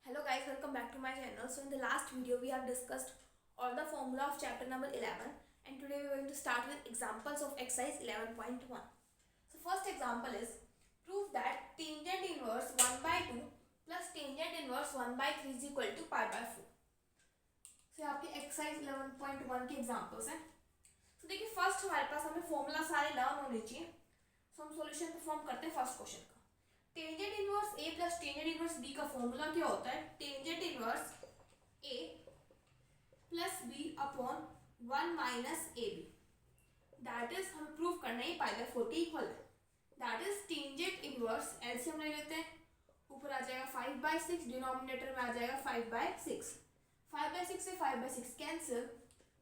Hello guys, welcome back to my channel. So in the last video we have discussed all the formula of chapter number 11 and today we are going to start with examples of exercise 11.1. So first example is prove that tangent inverse 1 by 2 plus tangent inverse 1 by 3 is equal to pi by 4. So यहाँ पे exercise 11.1 के examples हैं. So देखिए first हमारे पास हमें formula सारे learn होने चाहिए. So हम solution perform करते हैं first question का. Tangent inverse A plus tangent inverse B का फॉर्मूला क्या होता है? Tangent inverse A plus B upon 1 minus A B. That is हमें प्रूव करना है पाई बाय 4 के इक्वल है. That is tangent inverse LCM ले लेते हैं. ऊपर आ जाएगा 5 बाय 6, डिनोमिनेटर में आ जाएगा 5 बाय 6. 5 बाय 6 से 5 by 6 cancel.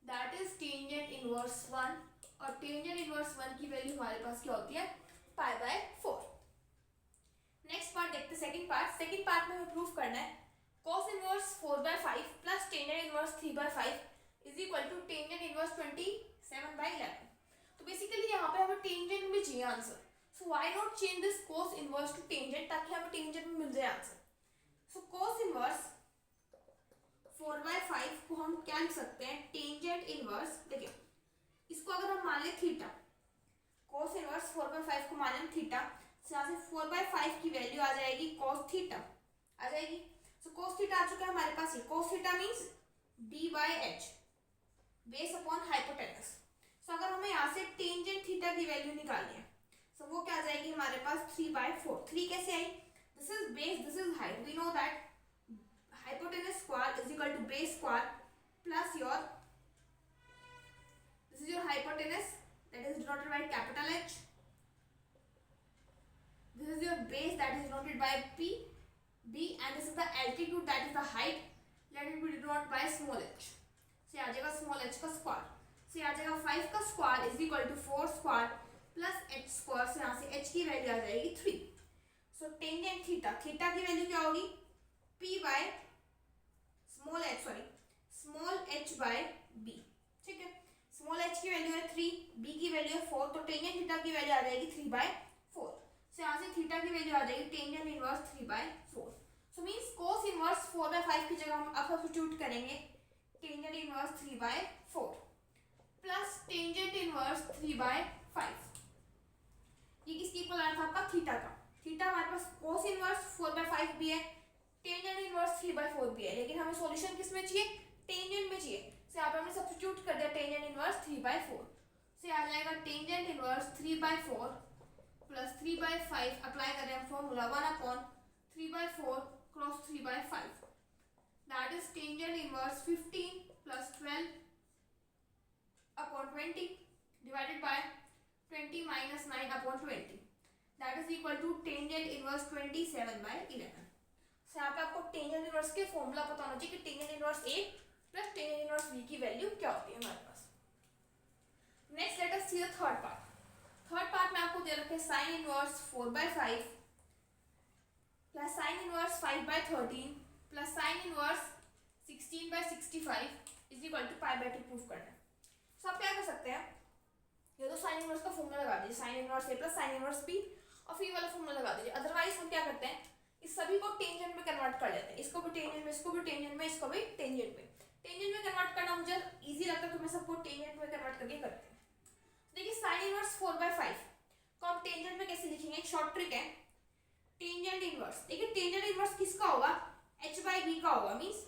That is tangent inverse 1 और टेंजेंट इनवर्स 1 की वैल्यू हमारे पास क्या होती है? Pi by 4. नेक्स्ट पार्ट देखते हैं. सेकंड पार्ट में हमें प्रूफ करना है cos inverse 4 by 5 plus tangent inverse 3 by 5 is equal to tangent inverse 27 by 11. तो बेसिकली यहाँ पे हमें टेंजेंट भी चाहिए answer. So why not change this cos inverse two tangent ताकि हमें टेंजेंट में मिल जाए answer. So cos inverse 4 by 5 को हम क्या लिख सकते हैं? Tangent inverse. देखिए इसको अगर हम मान लें थीटा, cos इनवर्स 4 by 5 को मान लें थीटा, यहाँ से 4 by 5 की वैल्यू आ जाएगी cos थीटा आ जाएगी. सो cos थीटा आ चुका है हमारे पास. ये cos theta means d by h base upon hypotenuse. So अगर हमें यहाँ से टेंजेंट थीटा की वैल्यू निकालनी है सो वो क्या आ जाएगी हमारे पास? 3 by 4. 3 कैसे आई? This is base, this is height. We know that hypotenuse square is equal to base square plus your this is your hypotenuse that is denoted by capital H. This is your base that is denoted by P, B, and this is the altitude that is the height. Let it be denoted by small h. So आ जाएगा small h का square. So आ जाएगा 5 का square is equal to 4 square plus h square. से यहाँ से h की वैल्यू आ जाएगी 3. So टेंजेंट थीटा, थीटा की वैल्यू क्या होगी? P by small h by B. ठीक है. स्मॉल h की वैल्यू है 3, B की वैल्यू है 4, तो टेंजेंट थीटा की वैल्यू आ जाएगी 3 by 4. तो यहाँ से थीटा की वैल्यू आ जाएगी tangent inverse 3 by 4. So means cos inverse 4 by 5 की जगह हम अब सब्स्टिट्यूट करेंगे tangent inverse 3 by 4 plus tangent inverse 3 by 5. ये किसकी इक्वल आ रहा था? आपका थीटा का. थीटा हमारे पास cos इनवर्स 4 by 5 भी है, टेंजेंट इनवर्स 3 by 4 भी है, लेकिन हमें सॉल्यूशन किस में चाहिए? टेंजेंट में चाहिए. सो यहाँ पे हमने सब्स्टिट्यूट कर दिया टेंजेंट इनवर्स 3 by 4. से आ जाएगा टेंजेंट इनवर्स 3 by 4 प्लस 3 by 5. अप्लाई करें हम formula 1 upon 3 by 4 cross 3 by 5. That is tangent inverse 15 plus 12 upon 20 divided by 20 minus 9 upon 20. That is equal to tangent inverse 27 by 11. So यहाँ पे आपको tangent inverse के फॉर्मूला पता होना चाहिए कि tangent inverse A plus tangent inverse B की value क्या होती है हमारे पास. Next let us see the third part. Third part में आपको दे रखे sine inverse 4 by 5 plus sine inverse 5 by 13 plus sine inverse 16 by 65 is equal to pi by 2 proof करना है. सो आप क्या कर सकते हैं? ये तो साइन इनवर्स का फॉर्मूला लगा दीजिए, sine inverse A plus sine inverse B, और फिर वाला फॉर्मूला लगा दीजिए. अदरवाइज हम क्या करते हैं? इस सभी को टेंजेंट में कन्वर्ट कर लेते हैं. इसको भी टेंजेंट में, इसको भी टेंजेंट में, इसको भी टेंजेंट में. टेंजेंट में कन्वर्ट करना मुझे इजी लगता है तो मैं सबको टेंजेंट में कन्वर्ट करके करते हैं. देखिए साइन इनवर्स 4 by 5 को हम टेंजेंट में कैसे लिखेंगे? एक शॉर्ट ट्रिक है. टेंजेंट इनवर्स, देखिए टेंजेंट इनवर्स किसका होगा? h by b का होगा, मींस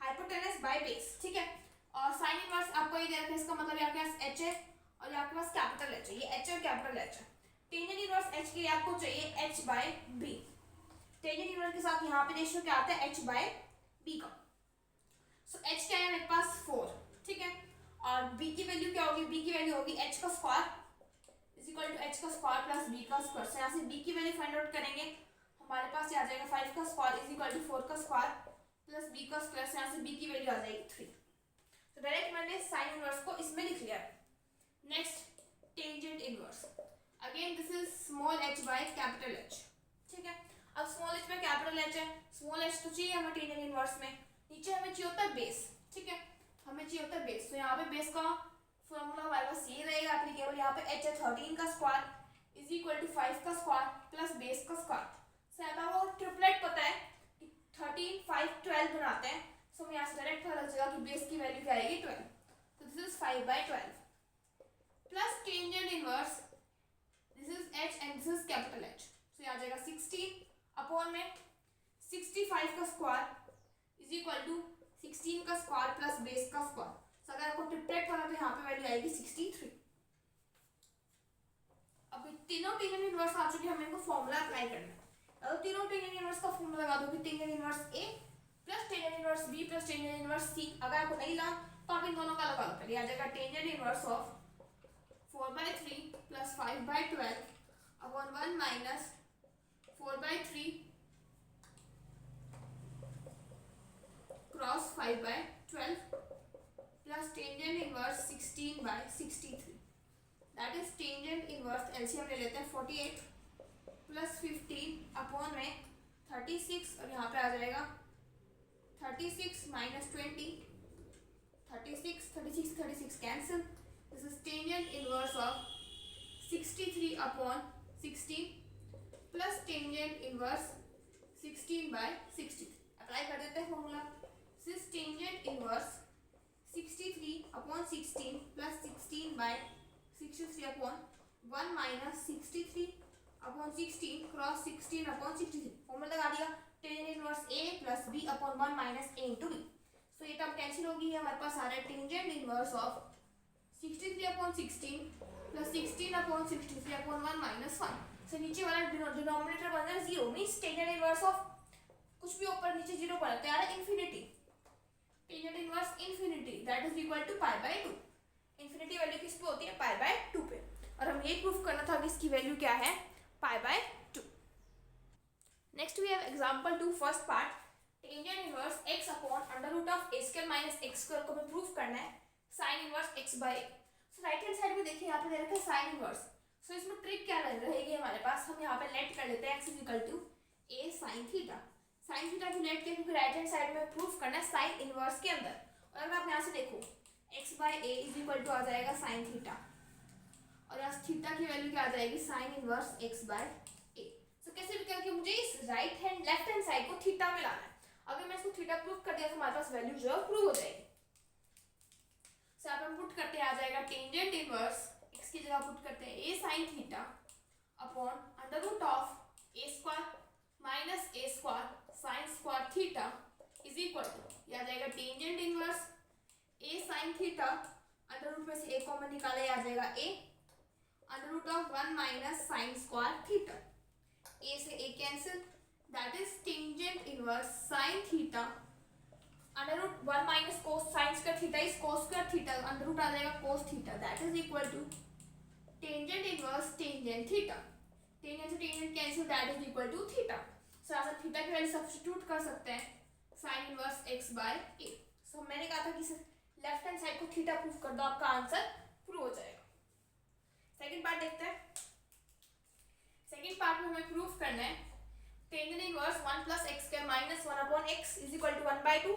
हाइपोटेनस बाय बेस. ठीक है. और साइन इनवर्स आपको ये दे रखा है, इसका मतलब यहाँ के पास h है और यहाँ के पास कैपिटल h है. ये h और कैपिटल h है. टेंजेंट इनवर्स h के लिए आपको चाहिए h by b. Tangent inverse के साथ यहाँ पे रेशियो क्या आता है? h by b का. सो h क्या है मेरे पास? 4. ठीक है. और b की वैल्यू क्या होगी? b की वैल्यू होगी h का square is equal to h का स्क्वायर प्लस b का स्क्वायर. से यहाँ से b की वैल्यू फाइंड आउट करेंगे. हमारे पास ये आ जाएगा 5 का स्क्वायर इज इक्वल टू 4 का स्क्वायर प्लस b का स्क्वायर. से यहाँ से b की वैल्यू आ जाएगी 3. तो डायरेक्ट मैंने साइन इनवर्स को इसमें लिख लिया. Next tangent inverse. Again this is small h by capital H. ठीक है. अब small h by capital H है. स्मॉल h तो चाहिए हमें टेंजेंट इनवर्स में. नीचे हमें चाहिए होता है बेस. ठीक है. हमें चाहिए होता है बेस. तो यहाँ पे बेस का फॉर्मूला हमारे पास ये रहेगा एप्लीकेबल. यहाँ पे h है 13 का स्क्वायर इज इक्वल टू 5 का स्क्वायर प्लस बेस का स्क्वायर. से आता वो ट्रिपलेट पता है कि 13, 5, 12 बनाते हैं, सो हम यहाँ से डायरेक्ट पता लग जाएगा कि बेस की वैल्यू क्या आएगी 12, तो this is 5/12 plus tangent inverse, this is h and this is capital H, सो यहाँ आ जाएगा 16 अपॉन में 65 का स्क्वायर इज इक्वल टू 16 का स्क्वायर प्लस बेस का स्क्वायर। सो अगर आपको ट्रिप्लेट करना तो यहाँ पे वैल्यू आएगी 63। अब तीनों टेंजेंट इनवर्स आ चुके हैं, हमें इनको फॉर्मूला अप्लाई करना है। अगर तीनों टेंजेंट इनवर्स का फॉर्मूला लगा दो कि tangent inverse A plus tangent inverse B plus tangent inverse C, अगर आपको नहीं लगा तो आप इन दोनों का लगा लो। पहले आ जाएगा tangent inverse of 4/3 plus 5/12 upon 1 minus 4/3 cross 5/12 plus tangent inverse 16/63, that is tangent inverse LCM ले लेते हैं 48 प्लस 15 अपॉन में 36, और यहाँ पे आ जाएगा 36 minus 20, 36 cancel, this is tangent inverse of 63 upon 16 plus tangent inverse 16/63। Apply कर देते हैं formula, this is tangent inverse 63 upon 16 plus 16/63 upon 1 minus 63 upon 16 cross 16 upon 63, formula लगा दिया tangent inverse A plus B upon 1 minus A into B। सो ये term cancel होगी, हमारे पास आ रहा है tangent inverse of 63 upon 16 plus 16 upon 63 upon 1 minus 1। सो नीचे वाला डिनोमिनेटर बन रहा है 0, मींस टेंजेंट इनवर्स ऑफ कुछ भी ऊपर नीचे 0 पर आता है infinity, tangent inverse infinity that is equal to π/2। Infinity value किस पे होती है, π/2 पे, और हम ये प्रूफ करना था कि इसकी वैल्यू क्या है, π/2। Next we have example 2 first part, tangent inverse x upon under root of a² minus x² को हमें प्रूफ करना है sin inverse x/a। So right hand side में देखिए यहाँ पे दे रखा है sin इनवर्स, सो इसमें ट्रिक क्या रहेगी हमारे पास, हम यहाँ पे लेट कर लेते हैं x is equal to a sin theta. sin theta की लेट के, क्योंकि राइट हैंड साइड में प्रूफ करना है sin इनवर्स के अंदर, और अगर आप यहाँ से देखो x/a इज इक्वल टू आ जाएगा sin थीटा, और यहाँ थीटा की वैल्यू क्या आ जाएगी sin इनवर्स x/a। सो कैसे भी करके मुझे इस right hand left hand side को थीटा में लाना है। अगर मैं इसको थीटा प्रूफ कर दिया तो हमारे पास वैल्यू जो है प्रूव हो जाएगी। सो आप हम पुट करते हैं, आ जाएगा टेंजेंट इनवर्स x की जगह पुट करते हैं a sin theta upon under root of a² minus a² sin² theta is equal to, ये आ जाएगा tangent inverse a sin theta, under root में से a कॉमन निकाला, ये आ जाएगा a under root of 1 minus sin² theta, a से a cancel, that is tangent inverse sin theta under root 1 minus cos sin² theta is cos² theta, under root आ जाएगा cos theta, that is equal to tangent inverse tangent theta, tangent से tangent cancel, that is equal to theta. So आप theta की value substitute कर सकते हैं sin inverse x/a। सो मैंने कहा था कि लेफ्ट हैंड साइड को थीटा प्रूफ कर दो, आपका आंसर प्रूव हो जाएगा। सेकंड पार्ट देखते हैं। सेकंड पार्ट में हमें प्रूफ करना है tangent inverse 1 plus x² minus 1 upon x is equal to 1/2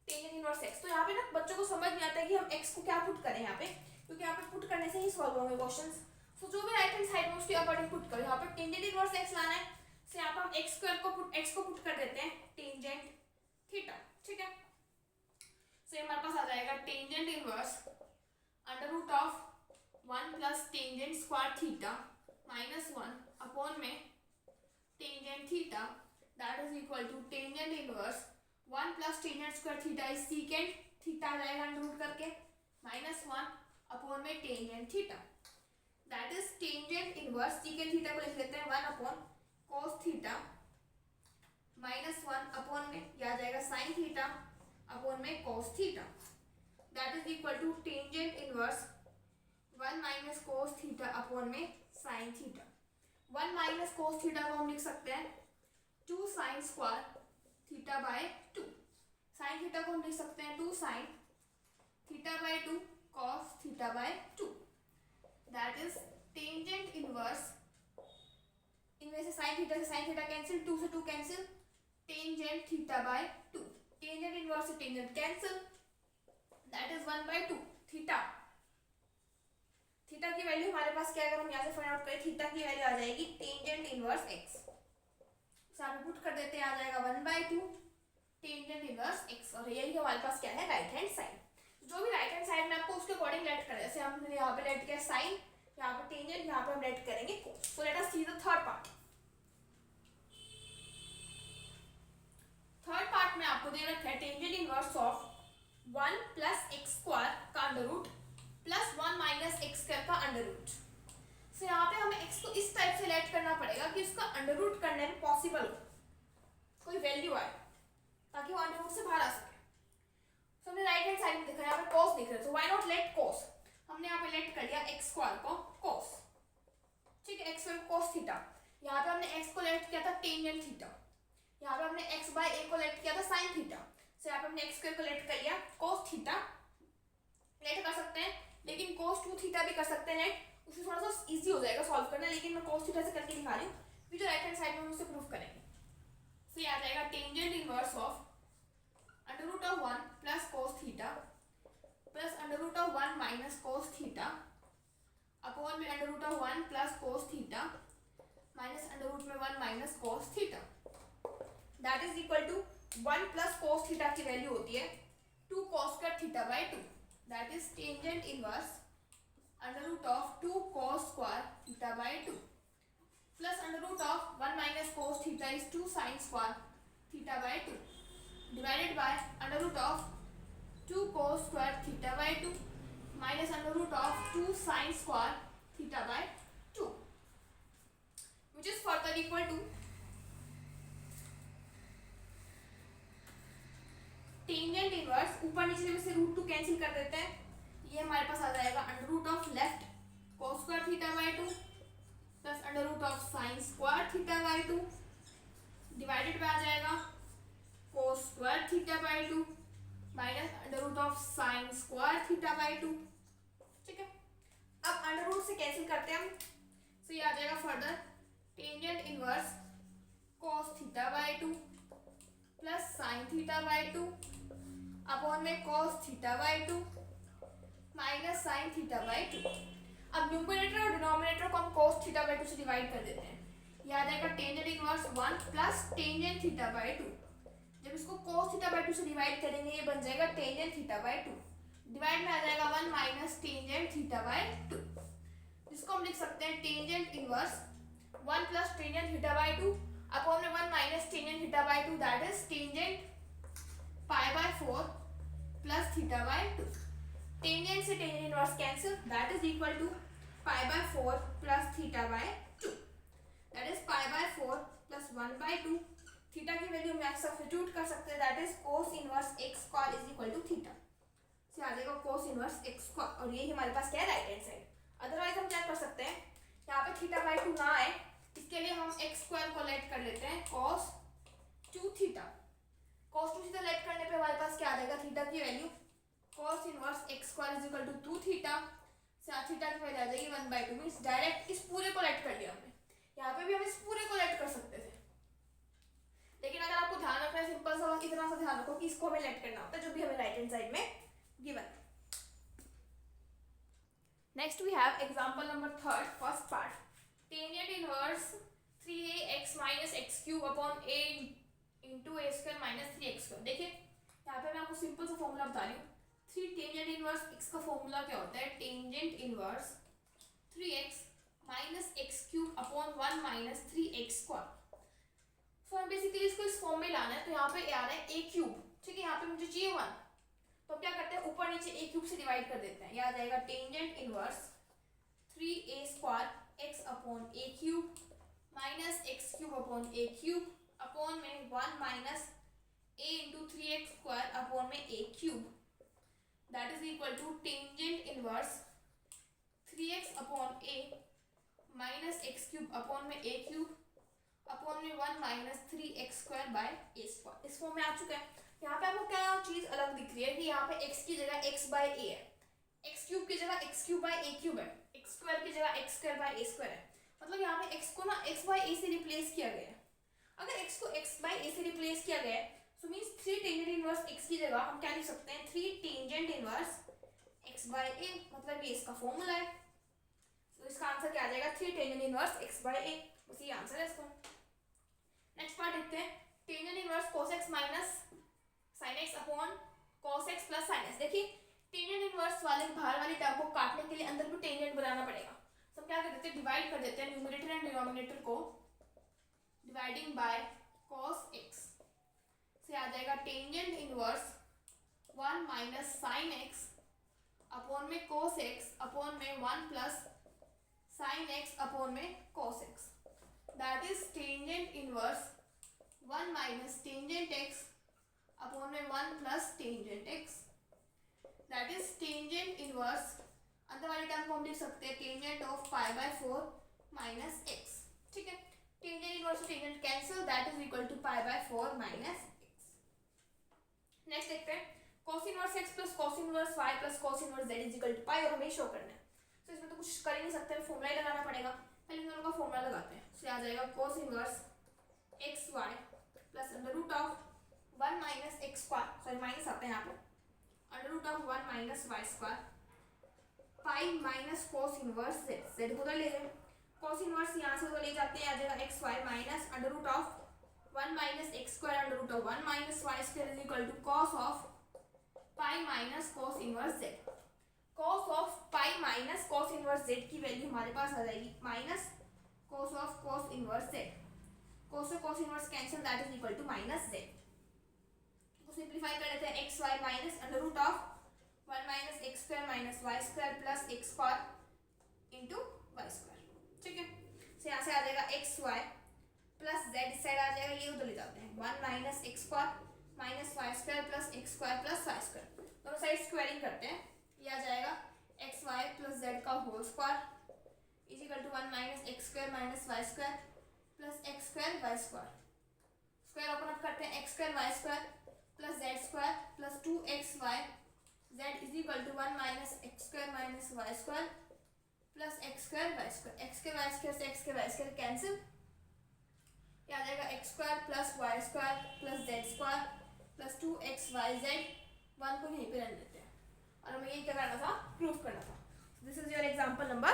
tangent inverse x। तो यहाँ पे ना बच्चों को समझ नहीं आता है कि हम x को क्या पुट करें यहाँ पे, क्योंकि यहाँ पे पुट करने से ही सॉल्व होंगे क्वेश्चंस। सो जो भी राइट हैंड साइड में उसके अकॉर्डिंग पुट करो, यहाँ पे टेंजेंट इनवर्स x लाना है, सो यहाँ पे हम x को पुट कर देते हैं टेंजेंट थीटा, ठीक है। सो हमारे पास आ जाएगा tangent inverse under root of 1 plus tangent square theta minus 1 upon में tangent theta, that is equal to tangent inverse 1 plus tangent square theta is secant theta आ जाएगा अंडर रूट करके माइनस 1 अपॉन में tangent theta, that is tangent inverse secant theta को लिख लेते हैं 1 upon cos theta minus 1 upon में यह आ जाएगा sin थीटा अपॉन में cos theta, that is equal to tangent inverse 1 minus cos theta upon में sin theta. 1 minus cos theta को हम लिख सकते हैं 2 sin² थीटा/2, sin थीटा को हम लिख सकते हैं 2 sin थीटा/2 cos थीटा/2, that is tangent inverse, इनमें से sin थीटा से sin थीटा कैंसिल, 2 से 2 कैंसिल, टेंजेंट थीटा/2, टेंजेंट इनवर्स से tangent cancel, that is 1/2 theta. Theta की वैल्यू हमारे पास क्या है, अगर हम यहाँ से फाइंड आउट करें, थीटा की वैल्यू आ जाएगी टेंजेंट इनवर्स x। साथ पुट कर देते हैं, आ जाएगा 1/2 टेंजेंट इनवर्स x, और यही हमारे पास क्या है, राइट हैंड साइड। जो भी राइट हैंड साइड में आपको उसके अकॉर्डिंग लेट करें, जैसे हमने यहाँ पे लेट किया साइन, यहाँ पे टेंजेंट, यहाँ पे हम लेट करेंगे cos. So let us see the third part. Third part में आपको दे रखा है tangent inverse of 1 plus x square का under root plus 1 minus x square का अंडर रूट। सो यहाँ पे हमें x को इस टाइप से लेट करना पड़ेगा कि उसका अंडर रूट करने में पॉसिबल हो, कोई वैल्यू आए, ताकि वो अंडर रूट से बाहर आ सके। सो हमने राइट हैंड साइड में देखा, यहाँ पे cos दिख रहा है, so why not let cos। हमने यहाँ पे लेट कर लिया x स्क्वायर को cos, ठीक है, x स्क्वायर cos थीटा। यहाँ पे हमने x को लेट किया था टेंजेंट थीटा, यहाँ पे हमने x बाय a को लेट किया था साइन थीटा। सो यहाँ पे हमने x स्क्वायर को लेट कर लिया cos थीटा, लेट कर सकते हैं, लेकिन cos 2 थीटा भी कर सकते हैं लेट, उससे थोड़ा सा इजी हो जाएगा सॉल्व करना, लेकिन मैं cos थीटा से करके दिखा रही हूँ, फिर जो राइट हैंड साइड में हम उससे प्रूफ करेंगे। सो ये आ जाएगा tangent inverse of under root of 1 plus cos theta plus under root of 1 minus cos theta upon में under root of 1 plus cos theta minus under root में 1 minus cos theta, that is equal to 1 plus cos theta की value होती है 2 cos square theta by 2, that is tangent inverse under root of 2 cos square theta by 2 plus under root of 1 minus cos theta is 2 sin square theta by 2 divided by under root of 2 cos square theta by 2 minus under root of 2 sin square theta by 2, which is further equal to tangent inverse, ऊपर नीचे में से root 2 cancel कर देते हैं, ये हमारे पास आ जाएगा under root of left cos square theta by 2 plus under root of sin square theta by 2 divided by आ जाएगा cos square theta by 2 minus under root of sine square theta by 2, ठीक है। अब अंडर रूट से cancel करते हैं हम, सो ये आ जाएगा further tangent inverse cos theta by 2 plus sine theta by 2 upon में cos theta by 2 minus sine theta by 2। अब न्यूमरेटर और डिनोमिनेटर को हम cos थीटा बाय 2 से डिवाइड कर देते हैं, ये आ जाएगा tangent inverse 1 plus tangent theta by 2। जब इसको cos थीटा बाय 2 से डिवाइड करेंगे, ये बन जाएगा टेंजेंट थीटा बाय 2, डिवाइड में आ जाएगा 1 माइनस टेंजेंट थीटा बाय 2, जिसको हम लिख सकते हैं tangent inverse 1 plus tangent theta by 2 upon में 1 minus tangent theta by 2, that is tangent pi by 4 plus theta by 2। Tangent से tangent inverse cancel, that is equal to pi by 4 plus theta by 2, that is pi by 4 plus 1 by 2। Theta की value में substitute कर सकते हैं, that is cos inverse x square is equal to theta, से आ जाएगा cos inverse x square, और ये हमारे पास क्या है, राइट हैंड साइड। अदरवाइज हम क्या कर सकते हैं, यहाँ पे थीटा बाय 2 ना आए, इसके लिए हम x स्क्वायर को लेट कर लेते हैं cos 2 theta. cos 2 theta let करने पे हमारे पास क्या आ जाएगा, थीटा की value cos inverse x square is equal to 2 theta, से थीटा की वैल्यू आ जाएगी 1/2, मींस डायरेक्ट इस पूरे को लेट कर लिया हमने, यहाँ पे भी हम इस पूरे को लेट कर सकते थे, लेकिन अगर आपको ध्यान रखना है, सिंपल सा इतना सा ध्यान रखो कि इसको हमें लेट करना होता है, जो भी हमें राइट हैंड साइड में given. Next we have example number 3, first part, tangent inverse 3ax minus x cube upon a into A square minus 3x²। देखिए यहाँ पे मैं आपको सिंपल सा फॉर्मूला बता रही हूँ, 3 टेंजेंट इनवर्स x का फॉर्मूला क्या होता है, tangent inverse 3x minus x cube upon 1 minus 3x²। सो हम बेसिकली इसको इस फॉर्म में लाना है, तो यहाँ पे आ रहा है a क्यूब, ठीक है, यहाँ पे मुझे चाहिए 1, तो क्या करते हैं ऊपर नीचे a क्यूब से डिवाइड कर देते हैं, ये आ जाएगा tangent inverse 3a² x upon a cube minus x cube upon a cube upon में 1 minus a into 3x² upon में a cube, that is equal to tangent inverse 3x upon a minus x cube upon में a cube upon में 1 minus 3x² bye a²। इस form में आ चुका है। यहाँ पे आपको क्या चीज अलग दिख रही है कि यहाँ पे x की जगह x बाय a है, x क्यूब की जगह x cube by a cube है, x स्क्वायर की जगह x square by a square है, मतलब यहाँ पे x को ना x बाय a से रिप्लेस किया गया है। अगर x को x बाय a से रिप्लेस किया गया है, सो मींस 3 टेंजेंट इनवर्स x की जगह हम क्या लिख सकते हैं, 3 tangent inverse x by a, मतलब ये इसका फॉर्मूला है। तो इसका आंसर क्या आ जाएगा, 3 tangent inverse x by a, बस ये आंसर है इसका। नेक्स्ट पार्ट देखते हैं, tangent inverse cos x minus x upon cos x plus sin x। देखिए टेंजेंट इनवर्स वाले बाहर वाली टर्म को काटने के लिए अंदर भी टेंजेंट बनाना पड़ेगा। तो हम क्या कर देते हैं, डिवाइड कर देते हैं न्यूमरेटर एंड डिनोमिनेटर को, डिवाइडिंग बाय cos x से आ जाएगा tangent inverse 1 minus sine x upon में cos x अपॉन में 1 प्लस साइन x अपॉन में cos x, that is tangent inverse 1 minus tangent x upon में 1 plus tangent x, that is tangent inverse, अंदर वाली term को हम लिख सकते हैं tangent of pi by 4 minus x। ठीक है, टेंजेंट इनवर्स और tangent cancel, that is equal to pi by 4 minus x। Next देखते हैं cos inverse x plus cos inverse y plus cos inverse z is equal to pi, और हमें show करना है। तो इसमें तो कुछ कर ही नहीं सकते, हमें फॉर्मूला ही लगाना पड़ेगा। पहले इन दोनों का फॉर्मूला लगाते हैं। तो आ जाएगा cos inverse xy plus under root of 1 minus x square, sorry minus आता है यहाँ पे, under root of 1 minus y square pi minus cos inverse z, z को उधर ले जाए, cos इनवर्स यहाँ से उधर ले जाते हैं, आ जाएगा xy minus under root of 1 minus x square under root of 1 minus y square is equal to cos of pi minus cos inverse z। cos of pi minus cos inverse z की value हमारे पास आ जाएगी minus cos of cos inverse z, cos से cos inverse cancel, that is equal to minus z। तो simplify कर लेते हैं xy minus under root of 1 minus x square minus y square plus x square into y square. ठीक है, तो यहाँ से आ जाएगा xy प्लस z, इस साइड आ जाएगा, ये उधर ले जाते हैं 1 minus x square minus y square plus x square plus y square, दोनों साइड स्क्वायरिंग करते हैं। ये आ जाएगा xy प्लस z का whole square is equal to 1 minus x square minus y square plus x square y square, square open up करते हैं x square y square plus z square plus 2xy z is equal to 1 minus x square minus y square plus x square y square, x के y square से x के y square cancel, ये आ जाएगा x square plus y square plus z square plus 2xyz, 1 को यहीं पे रख देते हैं, और हमें ये क्या करना था, प्रूफ करना था। This is your example number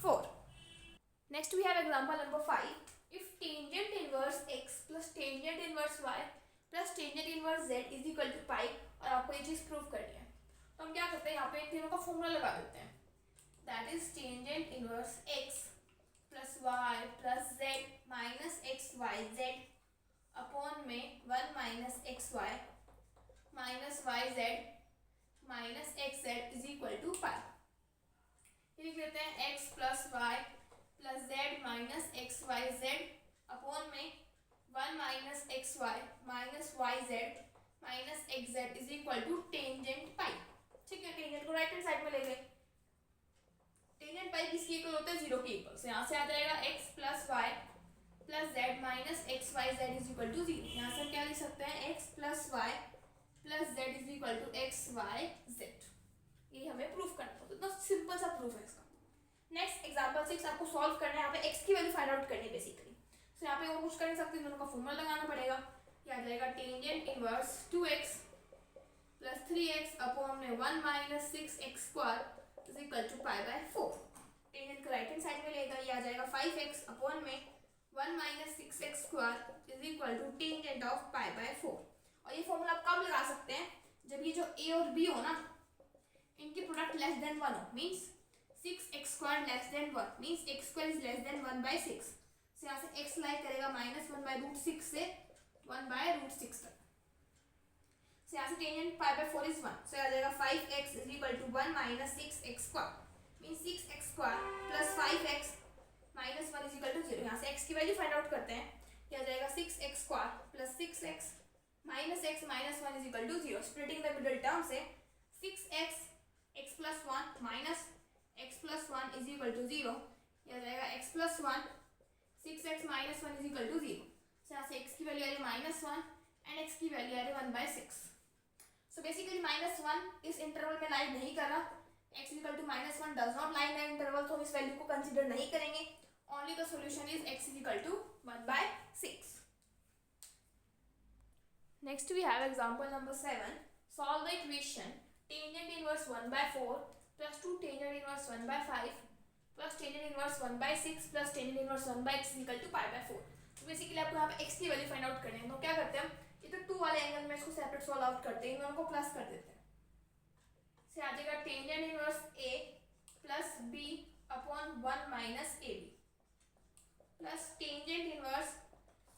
4। Next we have example number 5। If tangent inverse x plus tangent inverse y plus tangent inverse z is equal to pi, और आपको ये चीज प्रूफ करनी है। तो हम क्या करते हैं, यहाँ पे इन तीनों का फॉर्मूला लगा देते हैं, that is tangent inverse x plus y plus z minus xyz upon में 1 minus xy minus yz minus xz is equal to pi. ये लिख लेते हैं x plus y plus z minus xyz upon में 1 minus xy minus yz minus xz is equal to tangent pi. ठीक है, tangent को right hand side में ले गए, टेंजेंट पाई किसके इक्वल होता है, 0 के इक्वल। से यहाँ से आ जाएगा x plus y plus z minus xyz is equal to 0। यहाँ से क्या लिख सकते हैं, x plus y plus z is equal to xyz। ये हमें प्रूफ करना था, तो इतना सिंपल सा प्रूफ है इसका। नेक्स्ट एग्जांपल 6 आपको सॉल्व करना है, यहाँ पे x की वैल्यू फाइंड आउट करनी है बेसिकली। तो यहाँ पे और कुछ कर नहीं सकते, दोनों का फॉर्मूला लगाना पड़ेगा। ये आ जाएगा tangent inverse 2x plus 3x upon में 1 minus 6x square is equal to pi by 4। Tangent को राइट हैंड साइड में लेगा, ये आ जाएगा 5x अपॉन में 1 minus 6x square is equal to tangent of pi by 4। और ये फॉर्मूला आप कब लगा सकते हैं, जब ये जो a और b हो ना, इनकी प्रोडक्ट लेस देन 1 हो, means 6x square less than 1, means x square is less than 1 by 6। से यहाँ से x लाइक करेगा माइनस 1 बाय रूट 6 से 1 बाय रूट 6 तक। से यहाँ से tangent pi by 4 is 1, so आ जाएगा 5x is equal to 1 minus 6x square, means 6x square plus 5x minus 1 is equal to 0। यहाँ से x की वैल्यू फाइंड आउट करते हैं, क्या आ जाएगा 6x square plus 6x minus x minus 1 is equal to 0। Splitting the middle term से 6x x plus 1 minus x plus 1 is equal to 0। यह आ जाएगा x plus 1 6x minus 1 is equal to 0। so यहाँ से x की value आ रही है minus 1 and x की वैल्यू आ रही है 1 बाय 6। सो बेसिकली माइनस 1 इस इंटरवल में लाई नहीं कर रहा, x equal to minus 1 does not lie in the interval, तो हम इस वैल्यू को कंसीडर नहीं करेंगे। Only the solution is x is equal to 1 by 6। Next we have example number 7। Solve the equation tangent inverse 1 by 4 plus 2 tangent inverse 1 by 5 plus tangent inverse 1 by 6 plus tangent inverse 1 by x equal to pi by 4। तो basically आपको यहाँ पे x की value find out करनी है। तो क्या करते हैं हम, ये तो 2 वाले वाले एंगल में इसको सेपरेट सॉल्व आउट करते हैं, इन दोनों को प्लस कर देते हैं। से आ जाएगा tangent inverse A plus B upon 1 minus A B plus tangent inverse,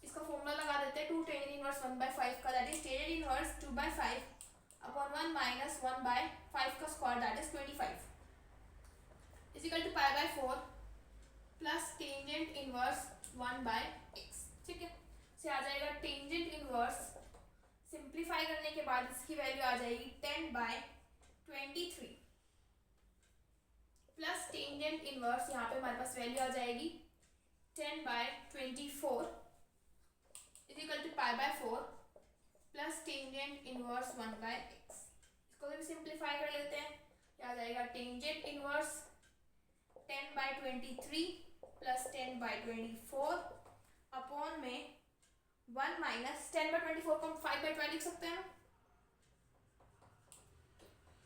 इसका फॉर्मूला लगा देते हैं 2 टेंजेंट इनवर्स 1/5 का, that is tangent inverse 2/5 upon 1 minus 1/5 का square, that is 25 is equal to pi by 4 plus tangent inverse 1/x। ठीक है, से आ जाएगा टेंजेंट इनवर्स, सिंप्लीफाई करने के बाद इसकी वैल्यू आ जाएगी 10/23 प्लस टेंजेंट इनवर्स, यहाँ पे हमारे पास वैल्यू आ जाएगी 10/24 is equal to pi by 4 plus tangent inverse 1/x। इसको भी सिंप्लीफाई कर लेते हैं, क्या आ जाएगा टेंजेंट इनवर्स 10/23 प्लस 10/24 अपॉन में 1 माइनस 10/24 को 5/12 लिख सकते हैं,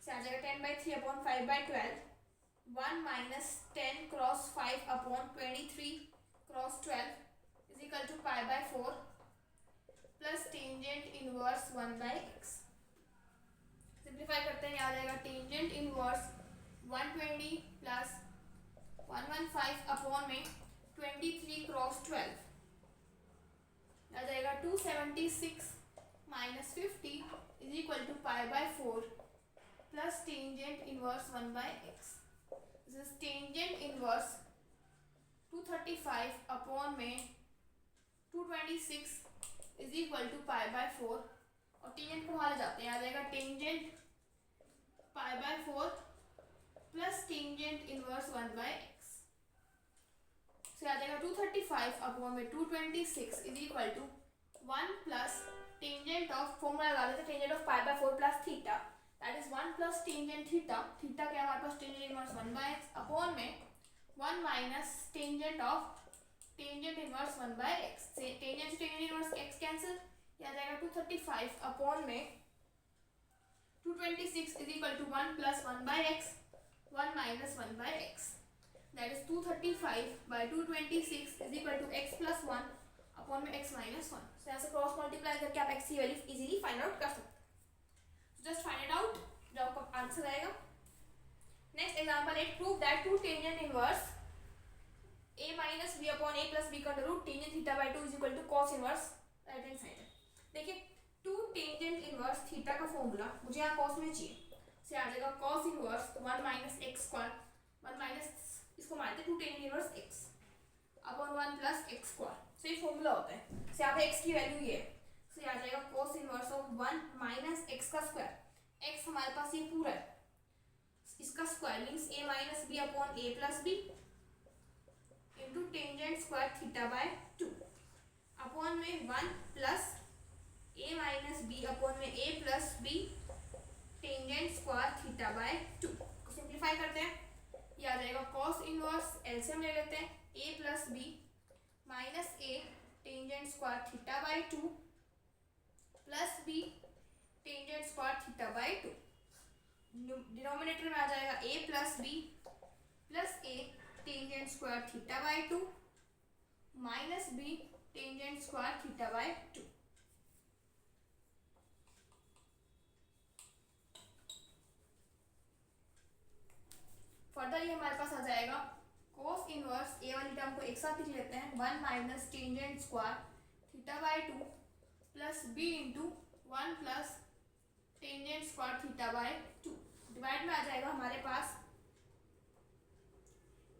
से आ जाएगा 10/3 upon 5/12, 1 minus 10 cross 5 upon 23 cross 12 is equal to pi by 4 plus tangent inverse 1/x। Simplify करते हैं, आ जाएगा टेंजेंट इनवर्स 120 प्लस 115 अपॉन में 23 क्रॉस 12 आ जाएगा 276 minus 50 is equal to pi by 4 plus tangent inverse 1/x। This is tangent inverse 235 upon में 226 is equal to pi by 4 और tangent को वहाँ ले जाते हैं, आ जाएगा tangent pi by 4 plus tangent inverse 1/x। से आ जाएगा 235 अपॉन में 226 is equal to 1 plus tangent of, formula लगा देते हैं tangent of pi by 4 plus theta, that is 1 plus tangent theta, theta क्या हमारे पास टेंजेंट इनवर्स 1/x अपॉन में 1 minus tangent of tangent inverse 1/x। से टेंजेंट से टेंजेंट इनवर्स x कैंसिल, ये आ जाएगा 235 अपॉन में 226 is equal to 1 plus 1/x 1 minus 1/x, that is 235 by 226 is equal to x plus 1 upon में x minus 1। So ऐसे cross multiply करके आप x की वैल्यू इजीली फाइंड आउट कर सकते हैं। जस्ट फाइंड इट आउट, जब आपका आंसर आएगा। Next example let prove that 2 tangent inverse a minus b upon a plus b का root tangent theta by 2 is equal to cos inverse right hand side. देखिए 2 tangent inverse theta का formula मुझे यहाँ cos में चाहिए, से आ जाएगा cos inverse 1 minus x square, 1 minus इसको मानते 2 tangent inverse x upon 1 plus x square, so ये फॉर्मूला होता है। से यहाँ पे x की वैल्यू ये है, से आ जाएगा cos inverse of 1 minus x का स्क्वायर, x हमारे पास ये पूरा है, इसका square means a minus b upon a plus b into tangent square theta by 2 upon में 1 plus a minus b upon में a plus b tangent square theta by 2 को सिंप्लीफाई करते हैं, ये आ जाएगा cos इनवर्स, एलसीएम ले लेते हैं a plus b minus a tangent square theta by 2 plus b tangent square theta by 2, denominator में आ जाएगा a plus b plus a tangent square theta by 2 minus b tangent square theta by 2। Further ये हमारे पास आ जाएगा cos inverse a वाली term को एक साथ लिख लेते हैं 1 minus tangent square theta by 2 plus b into 1 plus tangent square theta by 2, divide में आ जाएगा हमारे पास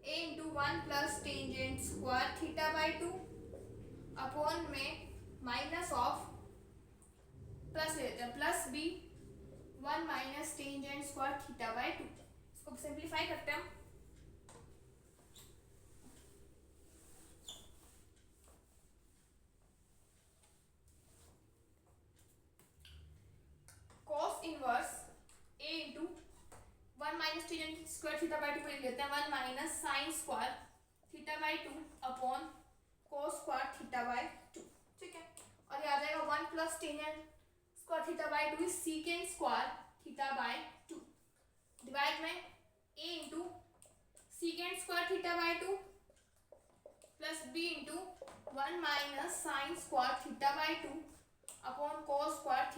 a into 1 plus tangent square theta by 2 upon में माइनस ऑफ प्लस लेते हैं plus b 1 minus tangent square theta by 2। इसको simplify करते हैं, cos inverse a into 1 minus tangent square theta by 2 को लिख लेते हैं 1 minus sine square theta by 2 upon cos square theta by 2। ठीक है, और ये आ जाएगा 1 plus tangent square theta by 2 is secant square theta by 2, divide में a into secant square theta by 2 plus b into 1 minus sine square theta by 2 upon cos square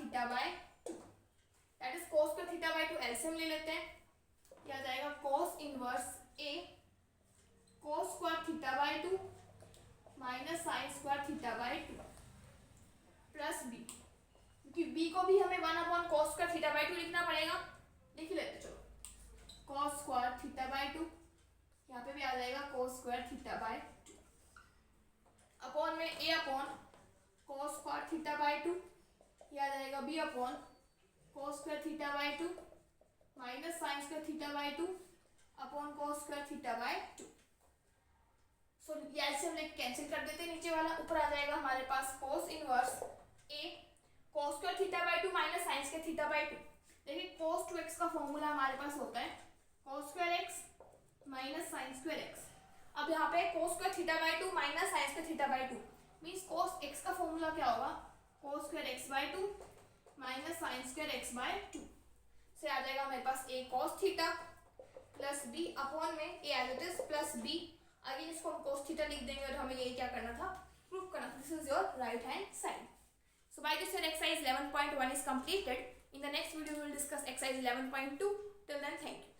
B को भी हमें 1 upon cos square theta by 2 लिखना पड़ेगा। लिख लेते चलो, cos square theta by 2, यहाँ पे भी आ जाएगा cos square theta by 2 upon में A upon cos square theta by 2, ये आ जाएगा B upon cos square theta by 2 minus sine square theta by 2 upon cos square theta by 2। So ऐसे हम लोग कैंसिल कर देते नीचे वाला, ऊपर आ जाएगा हमारे पास cos inverse a cos square theta by 2 minus sine square theta by 2। देखिए cos 2x का फॉर्मूला हमारे पास होता है cos square x minus sine square x। अब यहाँ पे cos square theta by 2 minus sine square theta by 2 means cos x का formula क्या होगा, cos square x by 2 minus sine square x by 2 से आ जाएगा हमारे पास a cos थीटा प्लस b अपॉन में a as it is plus b। Again इसको हम cos थीटा लिख देंगे और हमें ये क्या करना था, प्रूव करना था। This is your right hand side. So by this your exercise 11.1 is completed. In the next video we will discuss exercise 11.2. Till then, thank you.